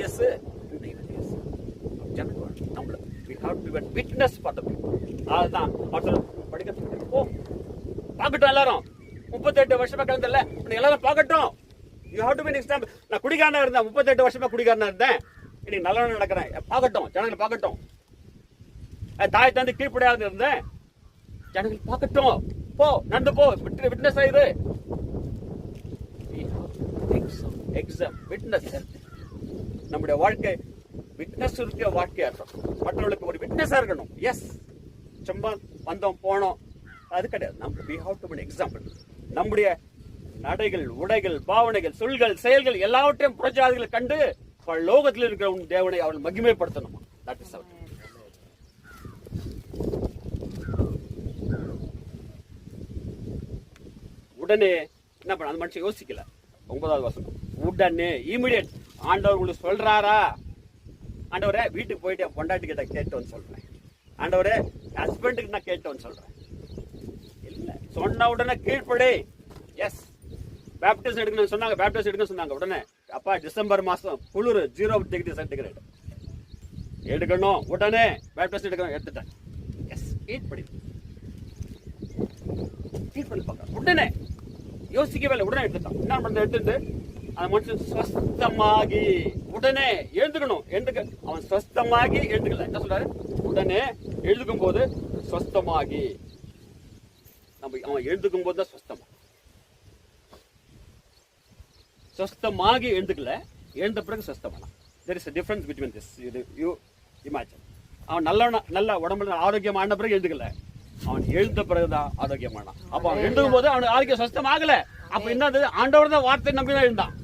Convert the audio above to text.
Yes, we have to be a witness for the people. அதுதான் படிக்கிறது. ஓ பார்க்கட்டும் எல்லாரும் 38 வருஷமா கலந்தல எல்லாரும் பார்க்கட்டும். You have to be next time. நான் குடிகாரனா இருந்தேன், 38 வருஷமா குடிகாரனா இருந்தேன், இன்னைக்கு நல்லவனா நடக்கிறேன். பார்க்கட்டும், ஜனங்கள் பார்க்கட்டும். தாய் தந்தை கீழ்ப்படியாத இருந்தேன், ஜனங்கள் பார்க்கட்டும். போ நடந்து போ, விட்னஸ் ஆயிரு. Exam witness. நம்முடைய வாழ்க்கை விட்னஸ் இருக்க வாழ்க்கையா இருக்கணும். மற்றவர்களுக்கு ஒரு விட்னஸா இருக்கணும். எஸ், சும்மா வந்தோம் போனோம் அது கிடையாது. நம்ம we have to be an example. நம்முடைய நடைகள், உடைகள், பாவனைகள், சொல்கள், செயல்கள் எல்லாவற்றையும் புறஜாதிகளை கண்டு லோகத்தில் இருக்கிற தேவனை அவர்கள் மகிமைப்படுத்தணும். That is all. உடனே என்ன பண்ண, அந்த மனுஷன் யோசிக்கல. 9வது வசனம், உடனே இமிடியேட். ஆண்டவர் உங்களுக்கு சொல்றாரா, ஆண்டவரே வீட்டுக்கு போயிட்டு பொண்டாட்டி கிட்ட கேட்டோன்னு சொல்றேன், ஆண்டவரே ஹஸ்பண்டுக்கு நான் கேட்டோன்னு சொல்றேன். இல்ல, சொன்ன உடனே கீழ்ப்படி. எஸ், பேப்டிஸ்ட் எடுக்கணும்னு சொன்னாங்க, பேப்டிஸ்ட் எடுக்கணும்னு சொன்னாங்க. உடனே அப்பா டிசம்பர் மாசம் குளிர் 0 டிகிரி சென்டிகிரேட் எடுக்கணும், உடனே பேப்டிஸ்ட் எடுக்கணும், எடுத்துட்டேன். எஸ், கீழ்ப்படி. கீழ்ப்படி பார்க்க உடனே யோசிக்கவே இல்லை, உடனே எடுத்துட்டான். என்ன பண்ண, எடுத்துட்டு அந்த மனுஷன் ஸ்வஸ்தமாகி உடனே எழுந்துக்கணும். அவன் ஸ்வஸ்தமாகி எழுந்துக்கல. என்ன சொல்றாரு, உடனே எழுதுக்கும் போது ஸ்வஸ்தமாகி. நம்ம அவன் எழுதுக்கும் போது தான் ஸ்வஸ்தமா. ஸ்வஸ்தமாகி எழுந்துக்கல, எழுந்த பிறகு ஸ்வஸ்தமான. there is a difference between this. you imagine. அவன் நல்ல உடம்புல ஆரோக்கியமான பிறகு எழுந்துக்கல, அவன் எழுந்த பிறகுதான் ஆரோக்கியமானான். அப்ப அவன் எழுதும் போது அவனுக்கு ஆரோக்கியம் ஸ்வஸ்தம் ஆகல. அப்ப என்னது, ஆண்டவர் தான் வார்த்தை நம்பிதான் எழுந்தான்.